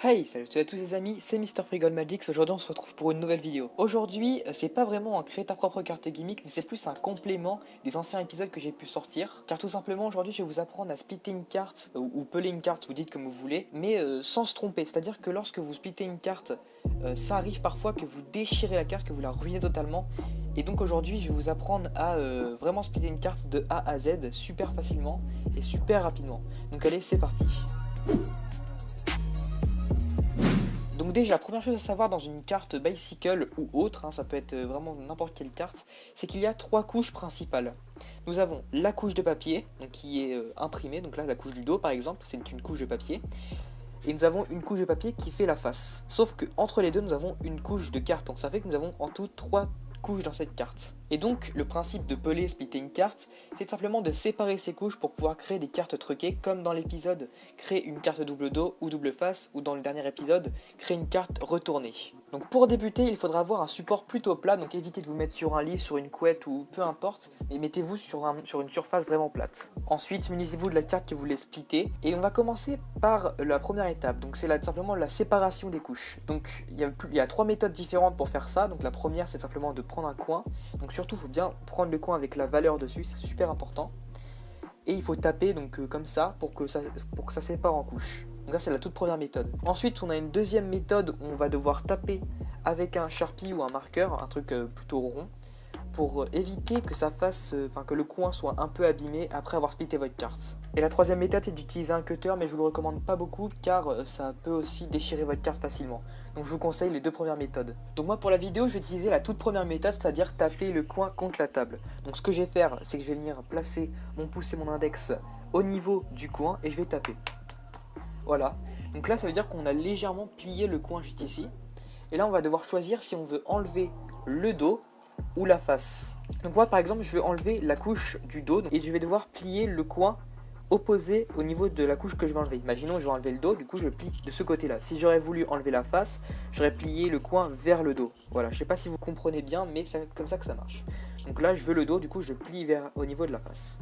Hey, salut à tous les amis, c'est Mr. Frigol Magix. Aujourd'hui on se retrouve pour une nouvelle vidéo. Aujourd'hui, c'est pas vraiment un créer ta propre carte gimmick, mais c'est plus un complément des anciens épisodes que j'ai pu sortir. Car tout simplement aujourd'hui je vais vous apprendre à splitter une carte, ou peler une carte, vous dites comme vous voulez, mais sans se tromper. C'est-à-dire que lorsque vous splittez une carte, ça arrive parfois que vous déchirez la carte, que vous la ruinez totalement. Et donc aujourd'hui je vais vous apprendre à vraiment splitter une carte de A à Z super facilement et super rapidement. Donc allez, c'est parti. Donc déjà, première chose à savoir dans une carte Bicycle ou autre, ça peut être vraiment n'importe quelle carte, c'est qu'il y a trois couches principales. Nous avons la couche de papier, donc qui est imprimée, donc là la couche du dos par exemple, c'est une couche de papier. Et nous avons une couche de papier qui fait la face. Sauf que entre les deux, nous avons une couche de carte, donc ça fait que nous avons en tout trois couches dans cette carte. Et donc le principe de peler, splitter une carte, c'est simplement de séparer ces couches pour pouvoir créer des cartes truquées, comme dans l'épisode créer une carte double dos ou double face, ou dans le dernier épisode créer une carte retournée. Donc pour débuter, il faudra avoir un support plutôt plat, donc évitez de vous mettre sur un lit, sur une couette ou peu importe, mais mettez-vous sur une surface vraiment plate. Ensuite, munissez-vous de la carte que vous voulez splitter, et on va commencer par la première étape, donc c'est simplement la séparation des couches. Donc il y a trois méthodes différentes pour faire ça. Donc la première, c'est simplement de prendre un coin, donc surtout il faut bien prendre le coin avec la valeur dessus, c'est super important. Et il faut taper donc comme ça pour que ça sépare en couches. Donc ça c'est la toute première méthode. Ensuite on a une deuxième méthode où on va devoir taper avec un Sharpie ou un marqueur, un truc plutôt rond, pour éviter que ça fasse, que le coin soit un peu abîmé après avoir splitté votre carte. Et la troisième méthode est d'utiliser un cutter, mais je vous le recommande pas beaucoup car ça peut aussi déchirer votre carte facilement. Donc je vous conseille les deux premières méthodes. Donc moi pour la vidéo je vais utiliser la toute première méthode, c'est-à-dire taper le coin contre la table. Donc ce que je vais faire, c'est que je vais venir placer mon pouce et mon index au niveau du coin et je vais taper. Voilà. Donc là ça veut dire qu'on a légèrement plié le coin juste ici. Et là on va devoir choisir si on veut enlever le dos ou la face. Donc moi par exemple je vais enlever la couche du dos et je vais devoir plier le coin opposé au niveau de la couche que je vais enlever. Imaginons je vais enlever le dos, du coup je plie de ce côté là. Si j'aurais voulu enlever la face, j'aurais plié le coin vers le dos. Voilà, je sais pas si vous comprenez bien, mais c'est comme ça que ça marche. Donc là je veux le dos, du coup je plie au niveau de la face.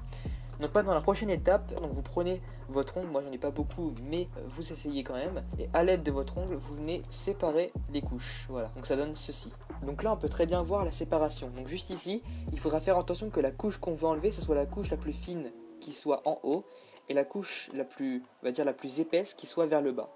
Donc maintenant la prochaine étape, donc vous prenez votre ongle, moi j'en ai pas beaucoup mais vous essayez quand même, et à l'aide de votre ongle vous venez séparer les couches, voilà, donc ça donne ceci. Donc là on peut très bien voir la séparation, donc juste ici il faudra faire attention que la couche qu'on veut enlever ce soit la couche la plus fine qui soit en haut et la couche la plus, on va dire la plus épaisse qui soit vers le bas.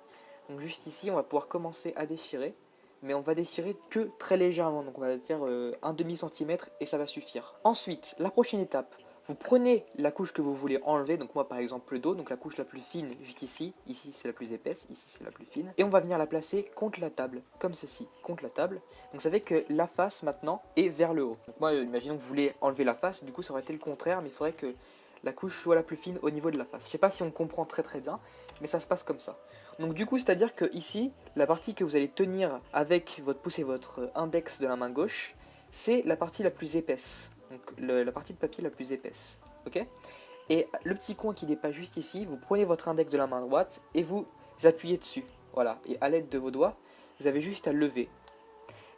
Donc juste ici on va pouvoir commencer à déchirer, mais on va déchirer que très légèrement, donc on va faire un demi centimètre et ça va suffire. Ensuite la prochaine étape, vous prenez la couche que vous voulez enlever, donc moi par exemple le dos, donc la couche la plus fine juste ici, ici c'est la plus épaisse, ici c'est la plus fine, et on va venir la placer contre la table, comme ceci, contre la table. Donc ça fait que la face maintenant est vers le haut. Donc moi imaginons que vous voulez enlever la face, du coup ça aurait été le contraire, mais il faudrait que la couche soit la plus fine au niveau de la face. Je sais pas si on comprend très bien, mais ça se passe comme ça. Donc du coup c'est à dire que ici, la partie que vous allez tenir avec votre pouce et votre index de la main gauche, c'est la partie la plus épaisse. Donc la partie de papier la plus épaisse, ok. Et le petit coin qui dépasse juste ici, vous prenez votre index de la main droite et vous appuyez dessus, voilà. Et à l'aide de vos doigts, vous avez juste à lever.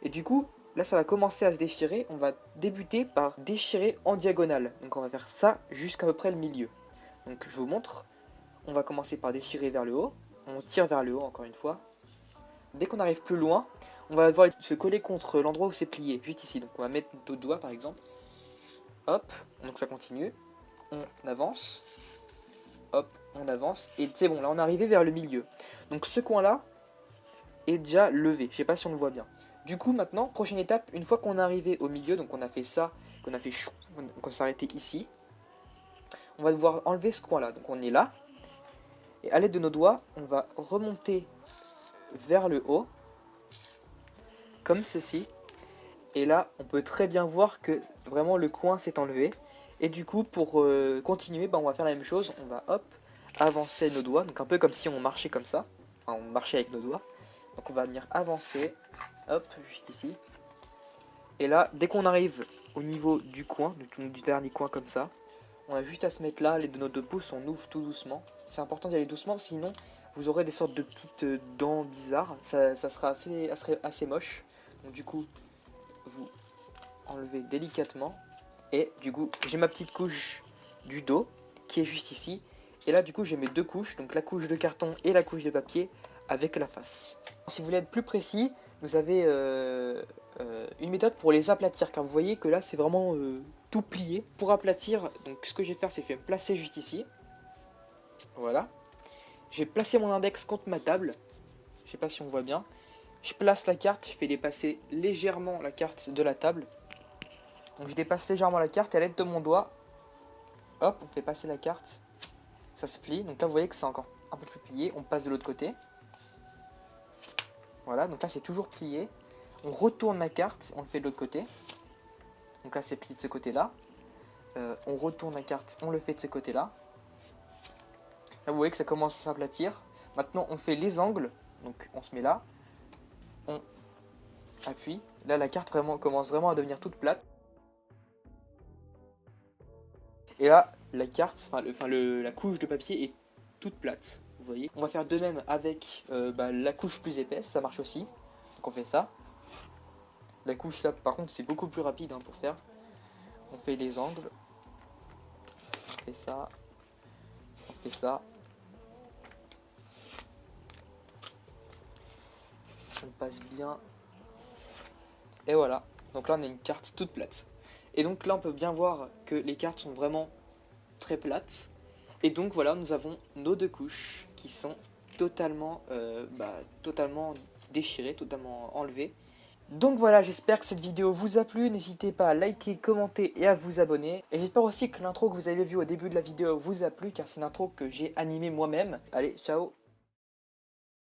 Et du coup, là ça va commencer à se déchirer, on va débuter par déchirer en diagonale. Donc on va faire ça jusqu'à peu près le milieu. Donc je vous montre, on va commencer par déchirer vers le haut, on tire vers le haut encore une fois. Dès qu'on arrive plus loin, on va devoir se coller contre l'endroit où c'est plié, juste ici. Donc on va mettre notre doigt par exemple. Hop, donc ça continue, on avance, hop, on avance, et c'est bon, là on est arrivé vers le milieu. Donc ce coin-là est déjà levé, je sais pas si on le voit bien. Du coup maintenant, prochaine étape, une fois qu'on est arrivé au milieu, donc on a fait ça, qu'on a fait chou, qu'on s'est arrêté ici, on va devoir enlever ce coin-là. Donc on est là, et à l'aide de nos doigts, on va remonter vers le haut, comme ceci. Et là, on peut très bien voir que vraiment le coin s'est enlevé. Et du coup, pour continuer, on va faire la même chose. On va hop, avancer nos doigts. Donc un peu comme si on marchait comme ça. Enfin, on marchait avec nos doigts. Donc on va venir avancer. Hop, juste ici. Et là, dès qu'on arrive au niveau du coin, du dernier coin comme ça, on a juste à se mettre là. Les de nos deux pouces, on ouvre tout doucement. C'est important d'y aller doucement, sinon vous aurez des sortes de petites dents bizarres. Ça serait assez moche. Donc du coup, vous enlevez délicatement. Et du coup, j'ai ma petite couche du dos qui est juste ici. Et là, du coup, j'ai mes deux couches, donc la couche de carton et la couche de papier, avec la face. Si vous voulez être plus précis, vous avez une méthode pour les aplatir, car vous voyez que là c'est vraiment tout plié. Pour aplatir, donc ce que je vais faire, c'est que je vais me placer juste ici. Voilà. Je vais placer mon index contre ma table. Je sais pas si on voit bien. Je place la carte, je fais dépasser légèrement la carte de la table. Donc je dépasse légèrement la carte et à l'aide de mon doigt, hop, on fait passer la carte. Ça se plie. Donc là vous voyez que c'est encore un peu plus plié. On passe de l'autre côté. Voilà, donc là c'est toujours plié. On retourne la carte, on le fait de l'autre côté. Donc là c'est plié de ce côté-là. On retourne la carte, on le fait de ce côté-là. Là vous voyez que ça commence à s'aplatir. Maintenant on fait les angles. Donc on se met là. On appuie. Là la carte commence vraiment à devenir toute plate. Et là la carte, la couche de papier est toute plate. Vous voyez. On va faire de même avec la couche plus épaisse, ça marche aussi. Donc on fait ça. La couche là par contre c'est beaucoup plus rapide pour faire. On fait les angles. On fait ça. On fait ça. On passe bien. Et voilà. Donc là on a une carte toute plate. Et donc là on peut bien voir que les cartes sont vraiment très plates. Et donc voilà, nous avons nos deux couches qui sont totalement déchirées, totalement enlevées. Donc voilà, j'espère que cette vidéo vous a plu. N'hésitez pas à liker, commenter et à vous abonner. Et j'espère aussi que l'intro que vous avez vue au début de la vidéo vous a plu, car c'est une intro que j'ai animée moi-même. Allez, ciao!